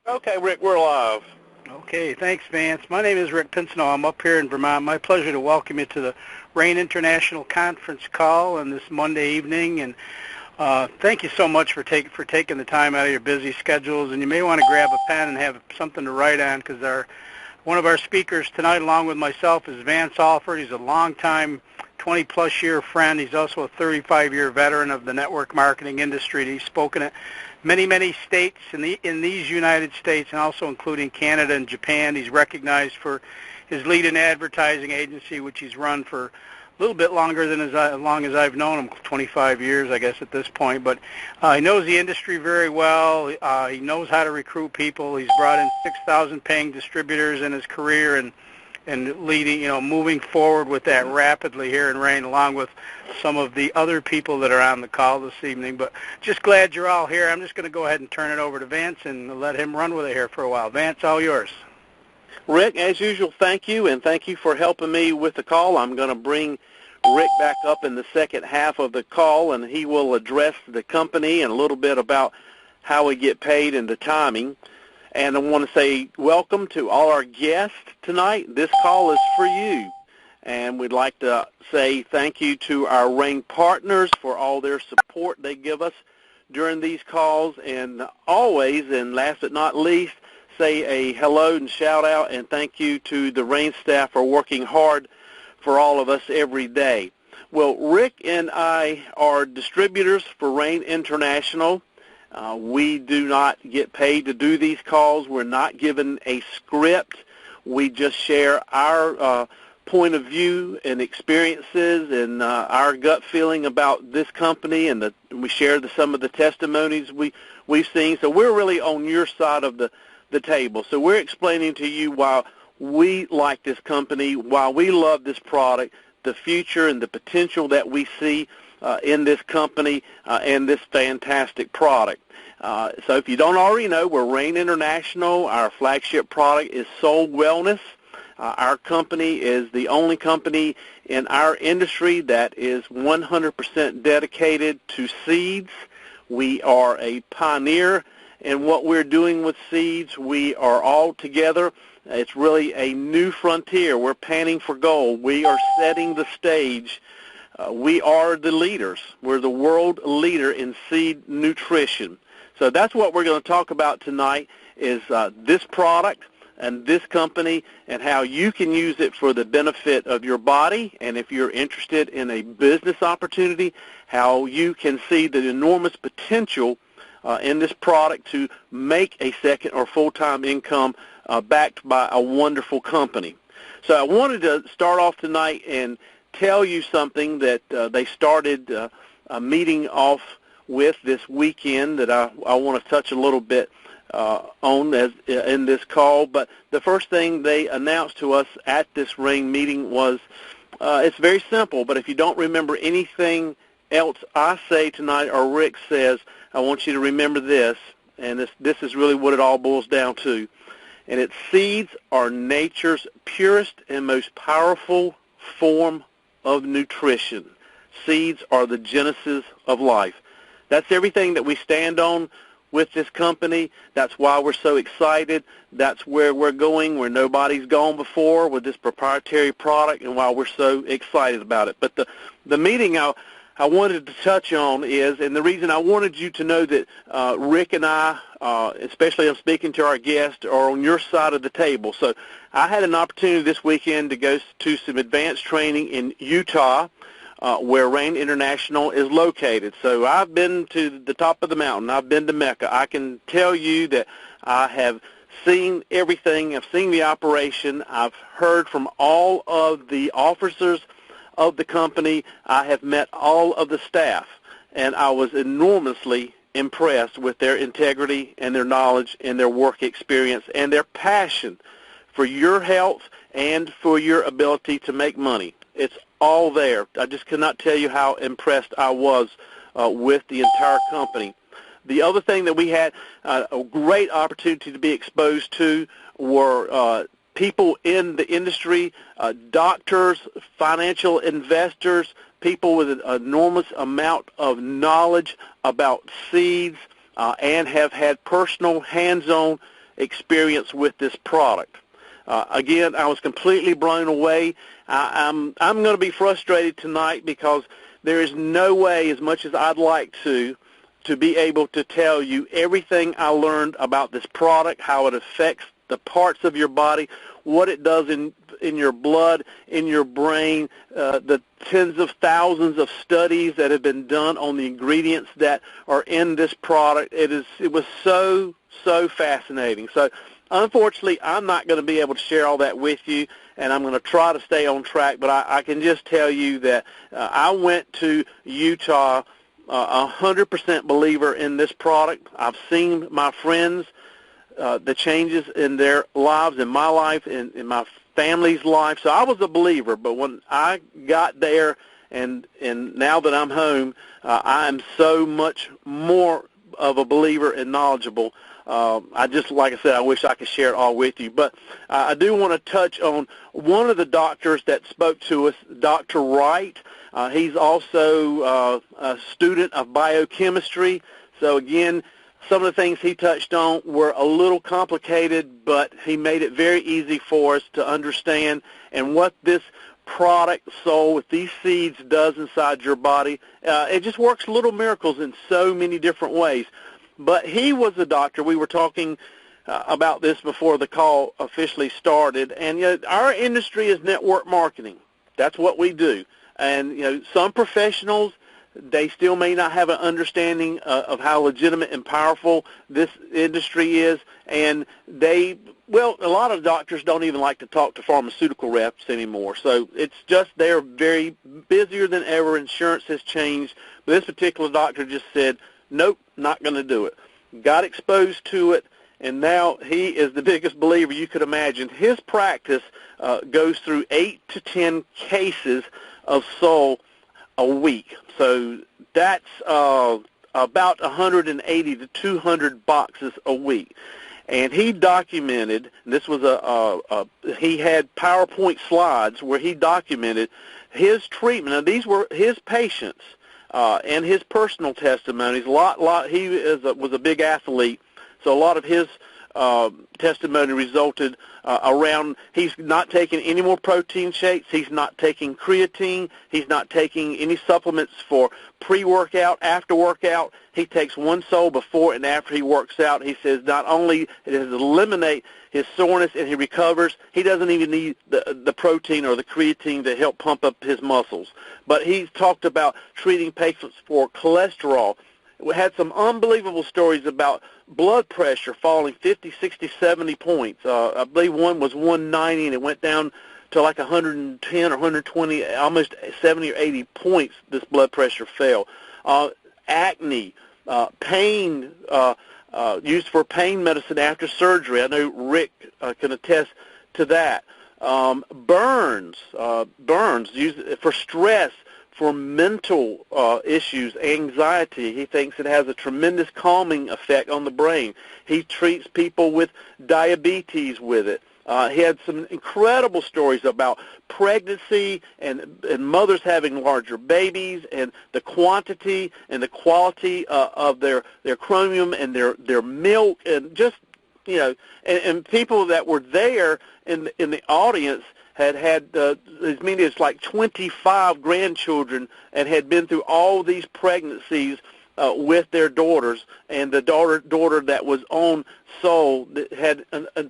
Okay, Rick, we're live. Okay, thanks, Vance. My name is Rick Pincinel. I'm up here in Vermont. My pleasure to welcome you to the RAIN International Conference call on this Monday evening. And thank you so much for taking the time out of your busy schedules. And you may want to grab a pen and have something to write on, because one of our speakers tonight, along with myself, is Vance Alford. He's a longtime 20-plus year friend. He's also a 35-year veteran of the network marketing industry. He's spoken at many states in these United States, and also including Canada and Japan. He's recognized for his lead-in advertising agency, which he's run for a little bit longer than as long as I've known him, 25 years, I guess, at this point. But he knows the industry very well. He knows how to recruit people. He's brought in 6,000 paying distributors in his career, and leading, moving forward with that rapidly here in RAIN, along with some of the other people that are on the call this evening. But just glad you're all here. I'm just going to go ahead and turn it over to Vance and let him run with it here for a while. Vance, all yours. Rick, as usual, thank you, and thank you for helping me with the call. I'm going to bring Rick back up in the second half of the call, and he will address the company and a little bit about how we get paid and the timing. And I want to say welcome to all our guests tonight. This call is for you. And we'd like to say thank you to our RAIN partners for all their support they give us during these calls. And always, and last but not least, say a hello and shout out and thank you to the RAIN staff for working hard for all of us every day. Well, Rick and I are distributors for RAIN International. We do not get paid to do these calls. We're not given a script. We just share our point of view and experiences and our gut feeling about this company, and we share some of the testimonies we've seen. So we're really on your side of the table. So we're explaining to you why we like this company, why we love this product, the future and the potential that we see in this company and this fantastic product. So if you don't already know, we're RAIN International. Our flagship product is Soul Wellness. Our company is the only company in our industry that is 100% dedicated to seeds. We are a pioneer in what we're doing with seeds. We are all together. It's really a new frontier. We're panning for gold. We are setting the stage. We are the leaders. We're the world leader in seed nutrition. So that's what we're going to talk about tonight, is this product and this company and how you can use it for the benefit of your body. And if you're interested in a business opportunity, how you can see the enormous potential in this product to make a second or full-time income backed by a wonderful company. So I wanted to start off tonight and tell you something that they started a meeting off with this weekend that I want to touch a little bit on in this call. But the first thing they announced to us at this RAIN meeting was, it's very simple, but if you don't remember anything else I say tonight or Rick says, I want you to remember this, and this is really what it all boils down to. And it's seeds are nature's purest and most powerful form of nutrition. Seeds are the genesis of life. That's everything that we stand on with this company. That's why we're so excited. That's where we're going, where nobody's gone before with this proprietary product, and why we're so excited about it. But the meeting I wanted to touch on is, and the reason I wanted you to know that Rick and I, especially I'm speaking to our guest, are on your side of the table. So I had an opportunity this weekend to go to some advanced training in Utah, where RAIN International is located. So I've been to the top of the mountain. I've been to Mecca. I can tell you that I have seen everything. I've seen the operation. I've heard from all of the officers of the company. I have met all of the staff, and I was enormously impressed with their integrity and their knowledge and their work experience and their passion for your health and for your ability to make money. It's all there. I just cannot tell you how impressed I was with the entire company. The other thing that we had a great opportunity to be exposed to were people in the industry, doctors, financial investors, people with an enormous amount of knowledge about seeds and have had personal hands-on experience with this product. Again, I was completely blown away. I'm going to be frustrated tonight because there is no way, as much as I'd like to be able to tell you everything I learned about this product, how it affects the parts of your body, what it does in your blood, in your brain, the tens of thousands of studies that have been done on the ingredients that are in this product. It was so fascinating. So unfortunately, I'm not going to be able to share all that with you, and I'm going to try to stay on track, but I can just tell you that I went to Utah 100% believer in this product. I've seen my friends, the changes in their lives, in my life, in my family's life. So I was a believer, but when I got there and now that I'm home, I am so much more of a believer and knowledgeable. I just, like I said, I wish I could share it all with you. But I do want to touch on one of the doctors that spoke to us, Dr. Wright. He's also a student of biochemistry. So, again, some of the things he touched on were a little complicated, but he made it very easy for us to understand. And what this product, Soul, with these seeds does inside your body, it just works little miracles in so many different ways. But he was a doctor. We were talking about this before the call officially started. And our industry is network marketing. That's what we do. And some professionals, they still may not have an understanding of how legitimate and powerful this industry is. And a lot of doctors don't even like to talk to pharmaceutical reps anymore. So it's just they're very busier than ever. Insurance has changed. But this particular doctor just said, nope, not going to do it. Got exposed to it, and now he is the biggest believer you could imagine. His practice goes through 8 to 10 cases of Soul a week. So that's about 180 to 200 boxes a week. And he documented, this was he had PowerPoint slides where he documented his treatment. Now, these were his patients. And his personal testimonies, he was a big athlete, so a lot of his testimony resulted around he's not taking any more protein shakes, he's not taking creatine, he's not taking any supplements for pre-workout, after workout. He takes one Soul before and after he works out. He says not only does it eliminate his soreness and he recovers, he doesn't even need the protein or the creatine to help pump up his muscles. But he's talked about treating patients for cholesterol. We had some unbelievable stories about blood pressure falling 50, 60, 70 points. I believe one was 190 and it went down to like 110 or 120, almost 70 or 80 points this blood pressure fell. Acne, pain, used for pain medicine after surgery. I know Rick can attest to that. Burns used for stress, for mental issues, anxiety. He thinks it has a tremendous calming effect on the brain. He treats people with diabetes with it. He had some incredible stories about pregnancy and mothers having larger babies and the quantity and the quality of their chromium and their milk, and just, and people that were there in the audience had as many as like 25 grandchildren and had been through all these pregnancies with their daughters, and the daughter that was on Soul that had a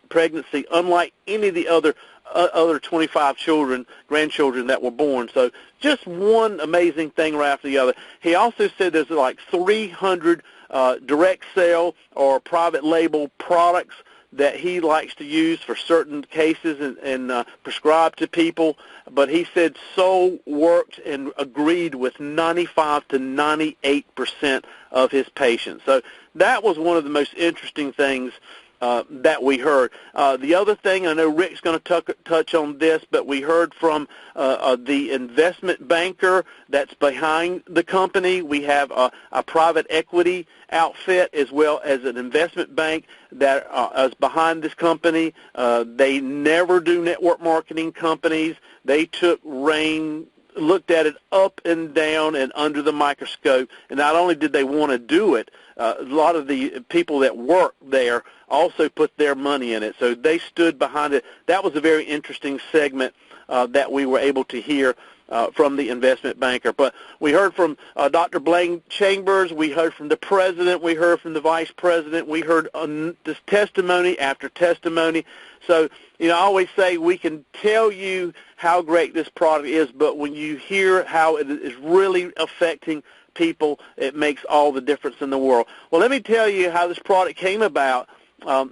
pregnancy unlike any of the other 25 grandchildren that were born. So just one amazing thing right after the other. He also said there's like 300 direct sale or private label products that he likes to use for certain cases and prescribe to people. But he said Soul worked and agreed with 95 to 98% of his patients. So that was one of the most interesting things that we heard. The other thing, I know Rick's going to touch on this, but we heard from the investment banker that's behind the company. We have a private equity outfit as well as an investment bank that is behind this company. They never do network marketing companies. They took Rain looked at it up and down and under the microscope. And not only did they want to do it, a lot of the people that work there also put their money in it. So they stood behind it. That was a very interesting segment that we were able to hear from the investment banker. But we heard from Dr. Blaine Chambers. We heard from the president. We heard from the vice president. We heard this testimony after testimony. So, I always say we can tell you how great this product is, but when you hear how it is really affecting people, it makes all the difference in the world. Well, let me tell you how this product came about,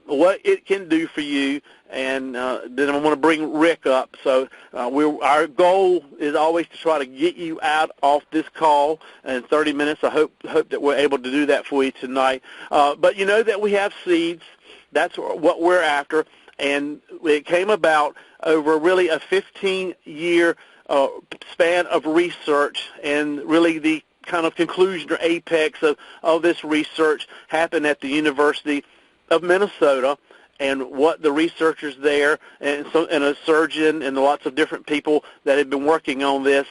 what it can do for you, and then I want to bring Rick up. So our goal is always to try to get you out off this call in 30 minutes. I hope that we're able to do that for you tonight. But you know that we have seeds. That's what we're after. And it came about over really a 15-year span of research, and really the kind of conclusion or apex of this research happened at the University of Minnesota. And what the researchers there and a surgeon and lots of different people that had been working on this,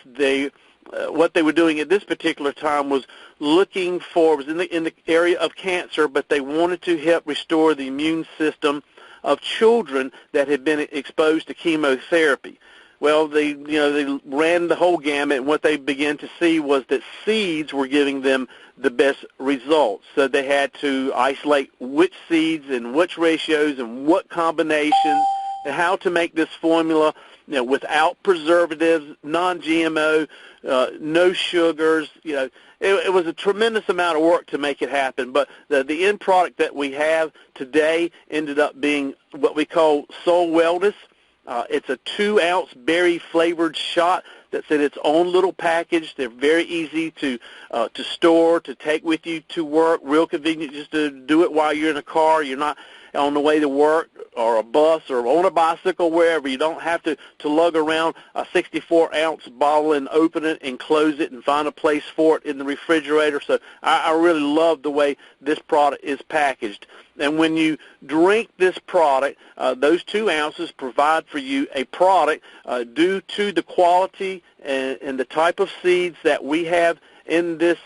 what they were doing at this particular time was looking for, was in the area of cancer, but they wanted to help restore the immune system of children that had been exposed to chemotherapy. Well, they ran the whole gamut, and what they began to see was that seeds were giving them the best results. So they had to isolate which seeds and which ratios and what combinations and how to make this formula, without preservatives, non-GMO, no sugars. It was a tremendous amount of work to make it happen. But the end product that we have today ended up being what we call Soul Wellness. It's a 2-ounce berry-flavored shot that's in its own little package. They're very easy to store, to take with you to work, real convenient just to do it while you're in a car. You're not on the way to work or a bus or on a bicycle, wherever. You don't have to lug around a 64-ounce bottle and open it and close it and find a place for it in the refrigerator. So I really love the way this product is packaged. And when you drink this product, those 2 ounces provide for you a product due to the quality and the type of seeds that we have in this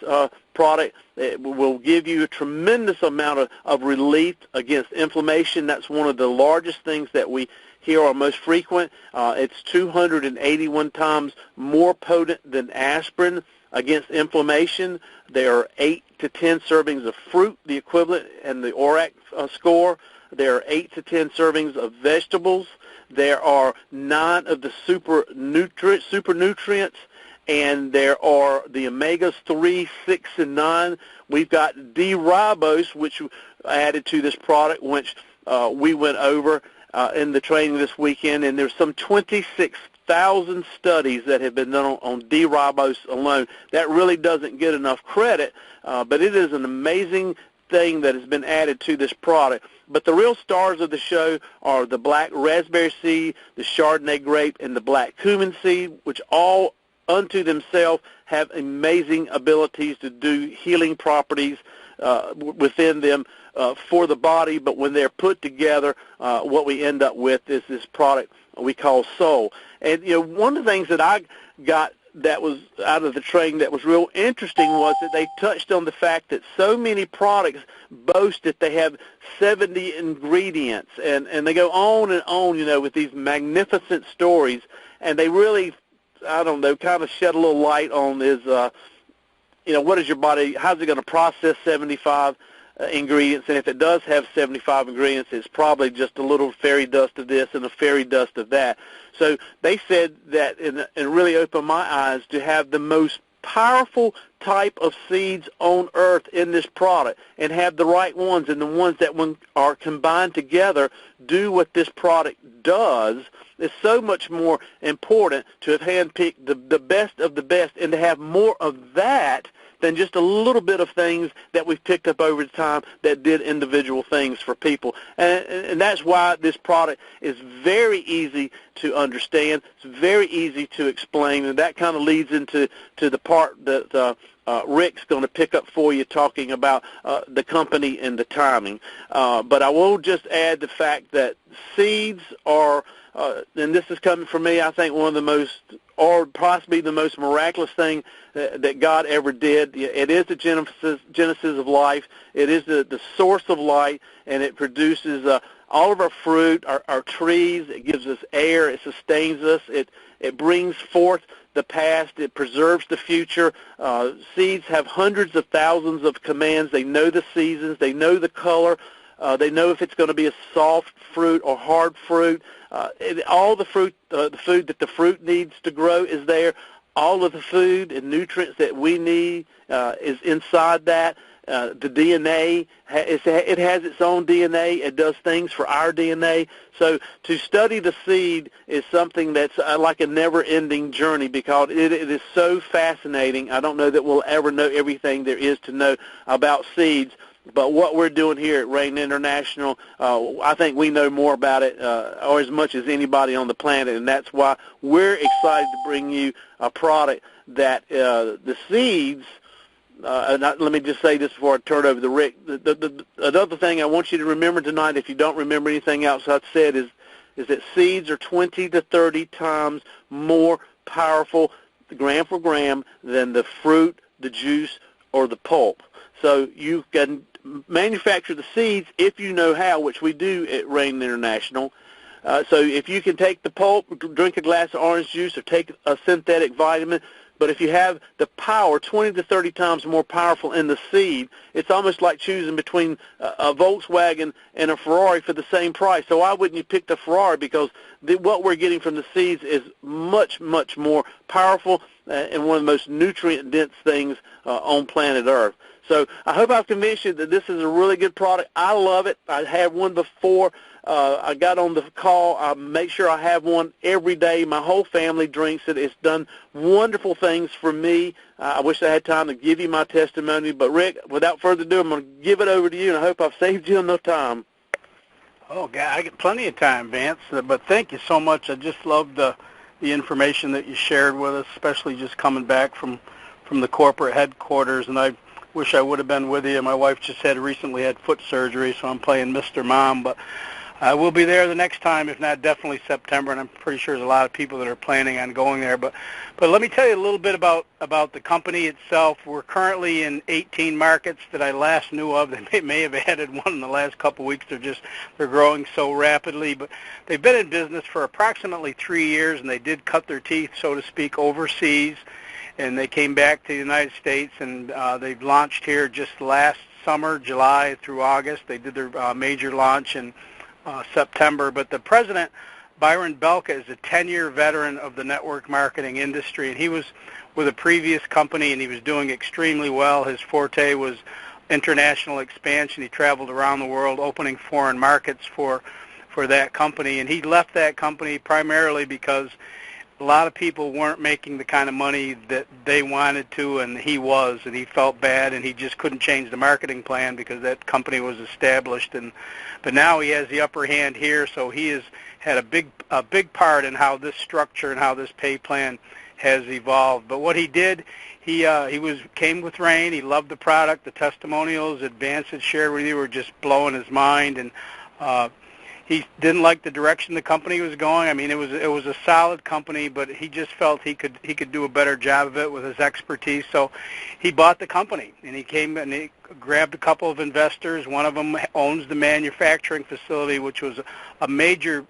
product. It will give you a tremendous amount of relief against inflammation. That's one of the largest things that we hear are most frequent. It's 281 times more potent than aspirin against inflammation. There are 8 to 10 servings of fruit, the equivalent, and the ORAC score. There are 8 to 10 servings of vegetables. There are 9 of the super nutrients, and there are the omegas 3, 6, and 9. We've got D-ribose, which added to this product, which we went over in the training this weekend, and there's some 26,000 studies that have been done on D-ribose alone. That really doesn't get enough credit, but it is an amazing thing that has been added to this product. But the real stars of the show are the black raspberry seed, the Chardonnay grape, and the black cumin seed, which all unto themselves have amazing abilities to do healing properties within them for the body. But when they're put together, what we end up with is this product we call Soul. And one of the things that I got that was out of the training that was real interesting was that they touched on the fact that so many products boast that they have 70 ingredients, and they go on and on, with these magnificent stories, and they really, I don't know, kind of shed a little light on is, what is your body, how's it going to process 75 ingredients, and if it does have 75 ingredients, it's probably just a little fairy dust of this and a fairy dust of that. So they said that, and really opened my eyes, to have the most powerful type of seeds on earth in this product and have the right ones, and the ones that when are combined together do what this product does is so much more important to have handpicked the best of the best and to have more of that than just a little bit of things that we've picked up over time that did individual things for people. And that's why this product is very easy to understand. It's very easy to explain, and that kind of leads into the part that Rick's going to pick up for you, talking about the company and the timing. But I will just add the fact that seeds are and this is coming from me, I think one of the most, or possibly the most miraculous thing that God ever did. It is the genesis of life. It is the source of light, and it produces all of our fruit, our trees. It gives us air. It sustains us. It brings forth the past. It preserves the future. Seeds have hundreds of thousands of commands. They know the seasons. They know the color. They know if it's going to be a soft fruit or hard fruit. All the fruit, the food that the fruit needs to grow is there. All of the food and nutrients that we need is inside that. The DNA, it has its own DNA. It does things for our DNA. So to study the seed is something that's like a never-ending journey because it is so fascinating. I don't know that we'll ever know everything there is to know about seeds. But what we're doing here at Rain International, I think we know more about it or as much as anybody on the planet, and that's why we're excited to bring you a product that the seeds, let me just say this before I turn it over to Rick. Another thing I want you to remember tonight, if you don't remember anything else I've said, is that seeds are 20 to 30 times more powerful, gram for gram, than the fruit, the juice, or the pulp. So you can manufacture the seeds if you know how, which we do at Rain International. So if you can take the pulp, drink a glass of orange juice, or take a synthetic vitamin, but if you have the power, 20 to 30 times more powerful in the seed, it's almost like choosing between a Volkswagen and a Ferrari for the same price. So why wouldn't you pick the Ferrari? Because what we're getting from the seeds is much, much more powerful and one of the most nutrient-dense things on planet Earth. So I hope I've convinced you that this is a really good product. I love it. I had one before I got on the call. I make sure I have one every day. My whole family drinks it. It's done wonderful things for me. I wish I had time to give you my testimony. But, Rick, without further ado, I'm going to give it over to you, and I hope I've saved you enough time. Oh, God, I get plenty of time, Vance. But thank you so much. I just loved the information that you shared with us, especially just coming back from the corporate headquarters. And I wish I would have been with you. My wife just recently had foot surgery, so I'm playing Mr. Mom. But I will be there the next time, if not definitely September, and I'm pretty sure there's a lot of people that are planning on going there. But let me tell you a little bit about the company itself. We're currently in 18 markets that I last knew of. They may have added one in the last couple of weeks. They're growing so rapidly. But they've been in business for approximately 3 years, and they did cut their teeth, so to speak, overseas. And they came back to the United States, and they've launched here just last summer, July through August. They did their major launch in September. But the president, Byron Belka, is a 10-year veteran of the network marketing industry, and he was with a previous company, and he was doing extremely well. His forte was international expansion. He traveled around the world opening foreign markets for that company, and he left that company primarily because a lot of people weren't making the kind of money that they wanted to, and he was, and he felt bad, and he just couldn't change the marketing plan because that company was established. But now he has the upper hand here, so he has had a big part in how this structure and how this pay plan has evolved. But what he did, he came with Rain. He loved the product. The testimonials that Vance had shared with you were just blowing his mind, and he didn't like the direction the company was going. I mean, it was a solid company, but he just felt he could do a better job of it with his expertise. So he bought the company, and he came and he grabbed a couple of investors. One of them owns the manufacturing facility, which was a major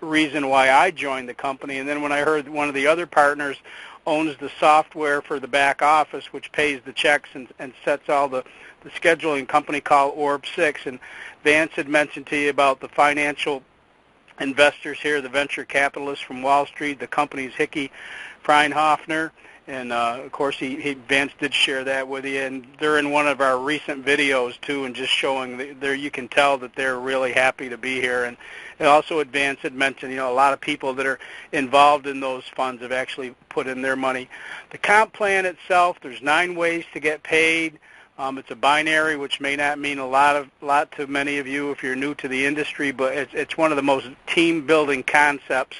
reason why I joined the company. And then when I heard one of the other partners owns the software for the back office, which pays the checks and sets all the scheduling, company called Orb6. And Vance had mentioned to you about the financial investors here, the venture capitalists from Wall Street. The company's Hickey Freinhofer. And, of course, Vance did share that with you. And they're in one of our recent videos, too, and just showing there you can tell that they're really happy to be here. And also, Vance had mentioned, a lot of people that are involved in those funds have actually put in their money. The comp plan itself, there's 9 ways to get paid. It's a binary, which may not mean a lot to many of you if you're new to the industry, but it's one of the most team-building concepts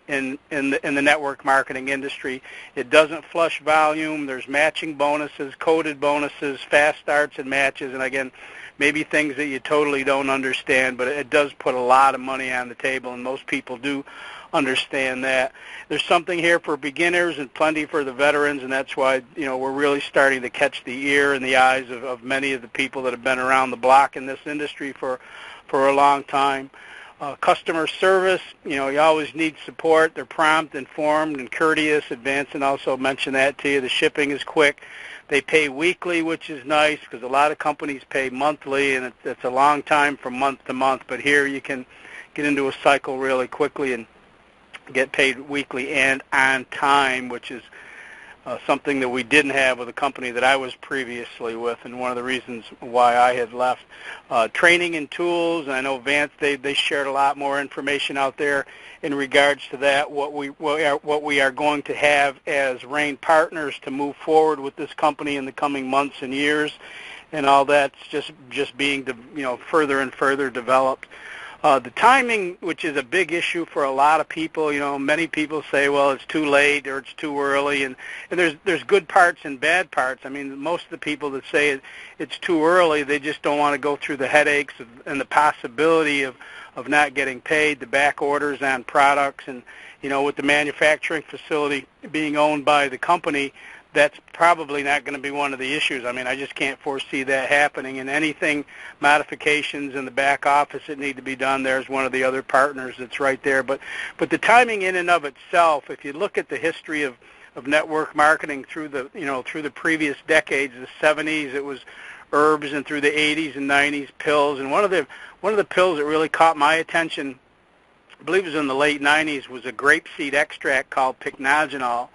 in the network marketing industry. It doesn't flush volume. There's matching bonuses, coded bonuses, fast starts and matches, and again, maybe things that you totally don't understand, but it does put a lot of money on the table, and most people do understand that. There's something here for beginners and plenty for the veterans, and that's why, we're really starting to catch the ear and the eyes of many of the people that have been around the block in this industry for a long time. Customer service, you always need support. They're prompt, informed, and courteous. Vance and also mentioned that to you. The shipping is quick. They pay weekly, which is nice because a lot of companies pay monthly, and it's a long time from month to month. But here you can get into a cycle really quickly and get paid weekly and on time, which is something that we didn't have with a company that I was previously with, and one of the reasons why I had left. Training and tools, and I know Vance, they shared a lot more information out there in regards to that, what we are going to have as Rain partners to move forward with this company in the coming months and years, and all that's just being further and further developed. The timing, which is a big issue for a lot of people, many people say, well, it's too late or it's too early, and there's good parts and bad parts. I mean, most of the people that say it's too early, they just don't want to go through the headaches and the possibility of not getting paid, the back orders on products, and, with the manufacturing facility being owned by the company, that's probably not going to be one of the issues. I mean, I just can't foresee that happening. And anything, modifications in the back office that need to be done, there's one of the other partners that's right there. But the timing in and of itself, if you look at the history of network marketing through the previous decades, the 70s, it was herbs, and through the 80s and 90s, pills. And one of the pills that really caught my attention, I believe it was in the late 90s, was a grapeseed extract called pycnogenol.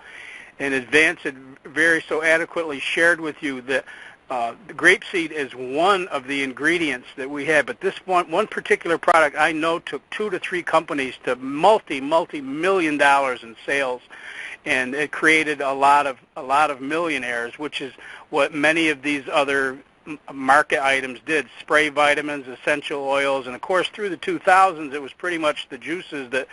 And as Vance had very so adequately shared with you, that the grapeseed is one of the ingredients that we have. But this one particular product I know took 2 to 3 companies to multi-million dollars in sales, and it created a lot of millionaires, which is what many of these other market items did. Spray vitamins, essential oils, and of course through the 2000s it was pretty much the juices that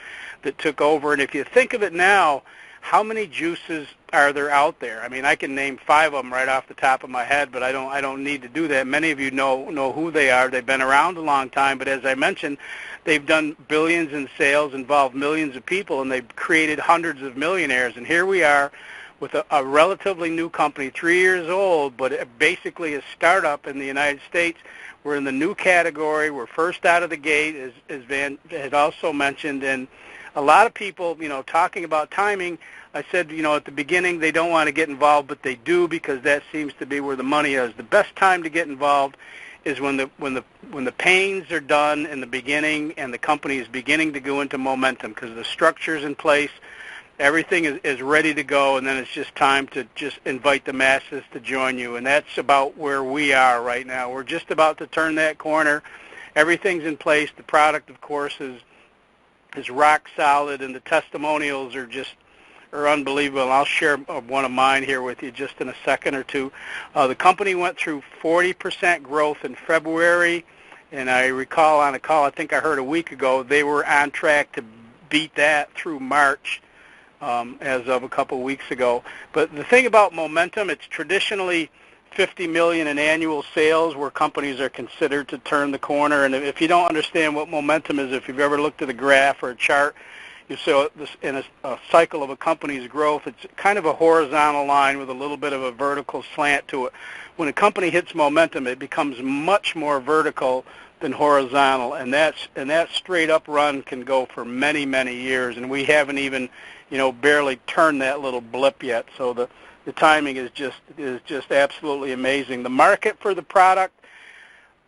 took over. And if you think of it now, how many juices are there out there? I mean, I can name 5 of them right off the top of my head, but I don't need to do that. Many of you know who they are. They've been around a long time, but as I mentioned, they've done billions in sales, involved millions of people, and they've created hundreds of millionaires. And here we are with a relatively new company, 3 years old, but basically a startup in the United States. We're in the new category. We're first out of the gate, as Van had also mentioned, and a lot of people, talking about timing, I said, at the beginning they don't want to get involved, but they do, because that seems to be where the money is. The best time to get involved is when the pains are done in the beginning and the company is beginning to go into momentum, because the structure's in place, everything is ready to go, and then it's just time to just invite the masses to join you. And that's about where we are right now. We're just about to turn that corner. Everything's in place. The product, of course, is rock solid, and the testimonials are unbelievable. And I'll share one of mine here with you just in a second or two. The company went through 40% growth in February, and I recall on a call I think I heard a week ago, they were on track to beat that through March, as of a couple weeks ago. But the thing about momentum, it's traditionally $50 million in annual sales where companies are considered to turn the corner. And if you don't understand what momentum is, if you've ever looked at a graph or a chart, you see this in a cycle of a company's growth, it's kind of a horizontal line with a little bit of a vertical slant to it. When a company hits momentum, it becomes much more vertical than horizontal, and that straight up run can go for many, many years, and we haven't even, barely turned that little blip yet. So the timing is just absolutely amazing. The market for the product,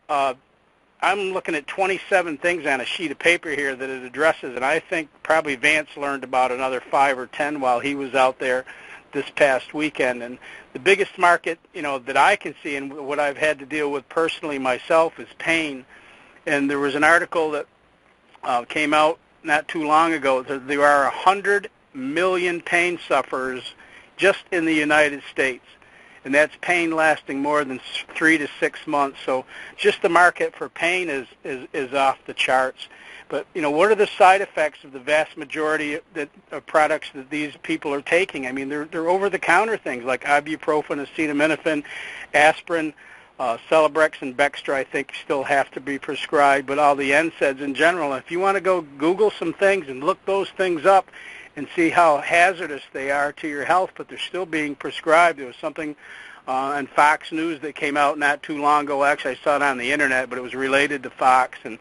I'm looking at 27 things on a sheet of paper here that it addresses, and I think probably Vance learned about another 5 or 10 while he was out there this past weekend. And the biggest market, that I can see, and what I've had to deal with personally myself, is pain. And there was an article that came out not too long ago that there are 100 million pain sufferers just in the United States, and that's pain lasting more than 3 to 6 months. So just the market for pain is off the charts. But what are the side effects of the vast majority of products that these people are taking? I mean, they're over-the-counter things like ibuprofen, acetaminophen, aspirin, Celebrex and Bextra, I think, still have to be prescribed, but all the NSAIDs in general. If you want to go Google some things and look those things up and see how hazardous they are to your health, but they're still being prescribed. There was something on Fox News that came out not too long ago. Actually, I saw it on the Internet, but it was related to Fox, and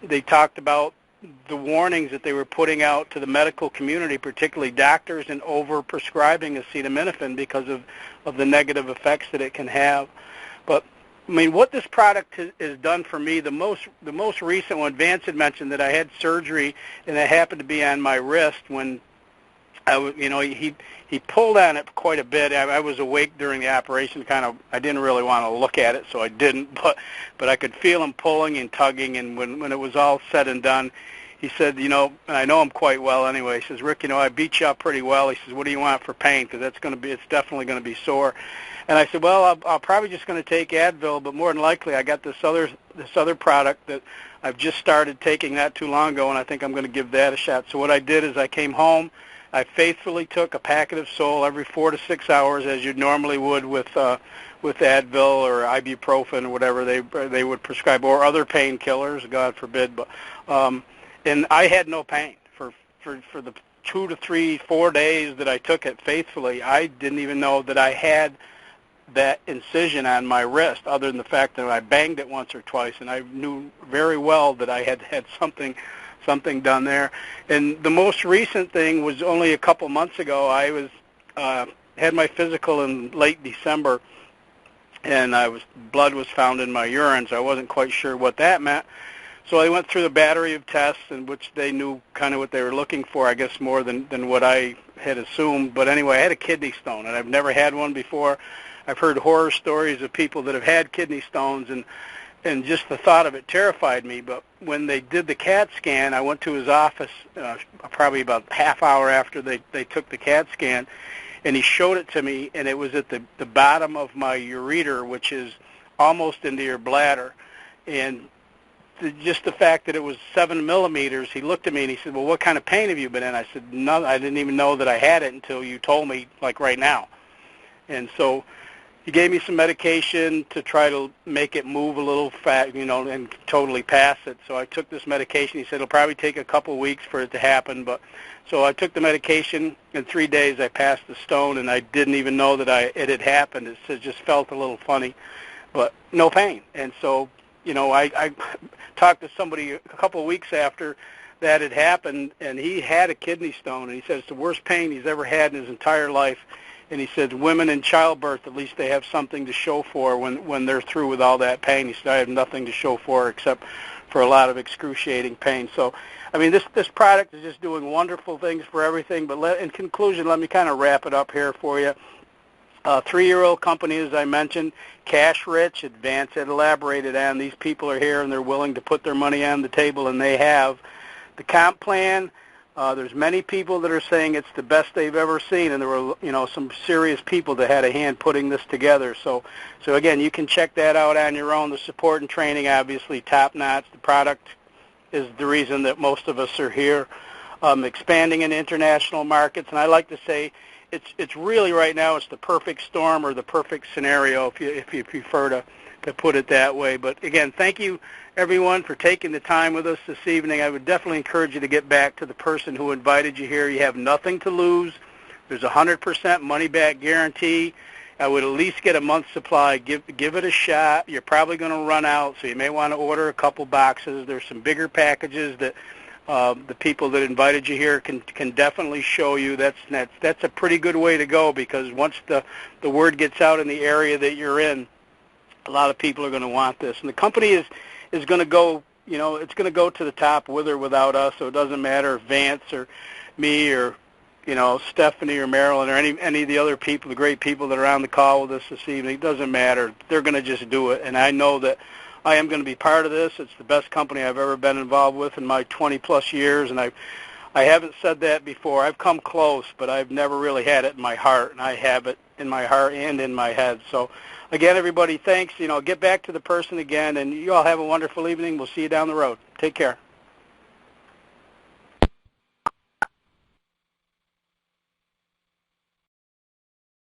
they talked about the warnings that they were putting out to the medical community, particularly doctors, and over-prescribing acetaminophen because of the negative effects that it can have. But I mean, what this product has done for me, the most recent one, Vance had mentioned that I had surgery, and it happened to be on my wrist when I was, he pulled on it quite a bit. I was awake during the operation. I didn't really want to look at it, so I didn't. But I could feel him pulling and tugging. And when it was all said and done, he said, and I know him quite well anyway. He says, Rick, I beat you up pretty well. He says, what do you want for pain? Because it's definitely going to be sore. And I said, well, I'll probably just going to take Advil, but more than likely I got this other product that I've just started taking not too long ago, and I think I'm going to give that a shot. So what I did is I came home. I faithfully took a packet of Sol every 4 to 6 hours, as you normally would with Advil or ibuprofen or whatever they would prescribe, or other painkillers, God forbid. But and I had no pain for the 2 to 3, 4 days that I took it faithfully. I didn't even know that I had that incision on my wrist, other than the fact that I banged it once or twice, and I knew very well that I had something done there. And the most recent thing was only a couple months ago. I was had my physical in late December, and blood was found in my urine, so I wasn't quite sure what that meant. So I went through the battery of tests in which they knew kind of what they were looking for, I guess more than what I had assumed. But anyway, I had a kidney stone, and I've never had one before. I've heard horror stories of people that have had kidney stones, and just the thought of it terrified me. But when they did the CAT scan, I went to his office probably about half hour after they took the CAT scan, and he showed it to me, and it was at the bottom of my ureter, which is almost into your bladder. And just the fact that it was 7 millimeters, he looked at me and he said, well, what kind of pain have you been in? I said, no, I didn't even know that I had it until you told me, like right now. And so he gave me some medication to try to make it move a little fast, and totally pass it. So I took this medication. He said it'll probably take a couple of weeks for it to happen. But so I took the medication. In 3 days, I passed the stone, and I didn't even know that it had happened. It just felt a little funny, but no pain. And so, I talked to somebody a couple of weeks after that had happened, and he had a kidney stone, and he said it's the worst pain he's ever had in his entire life. And he said women in childbirth, at least they have something to show for when they're through with all that pain. He said, I have nothing to show for except for a lot of excruciating pain. So, I mean, this product is just doing wonderful things for everything. But in conclusion, let me kind of wrap it up here for you. 3-year-old company, as I mentioned, cash rich. Vance had elaborated on. These people are here and they're willing to put their money on the table, and they have. The comp plan, there's many people that are saying it's the best they've ever seen, and there were some serious people that had a hand putting this together. So again, you can check that out on your own. The support and training, obviously, top notch. The product is the reason that most of us are here. Expanding in international markets, and I like to say it's really right now it's the perfect storm or the perfect scenario if you prefer to put it that way. But again, thank you everyone for taking the time with us this evening. I would definitely encourage you to get back to the person who invited you here. You have nothing to lose. There's a 100% money back guarantee. I would at least get a month's supply. Give it a shot. You're probably going to run out, so you may want to order a couple boxes. There's some bigger packages that the people that invited you here can definitely show you. That's a pretty good way to go, because once the word gets out in the area that you're in, a lot of people are going to want this. And the company is going to go, it's going to go to the top with or without us. So it doesn't matter if Vance or me or Stephanie or Marilyn or any of the other people, the great people that are on the call with us this evening. It doesn't matter. They're going to just do it. And I know that I am going to be part of this. It's the best company I've ever been involved with in my 20-plus years, and I haven't said that before. I've come close, but I've never really had it in my heart, and I have it in my heart and in my head. So, again, everybody, thanks. Get back to the person again, and you all have a wonderful evening. We'll see you down the road. Take care.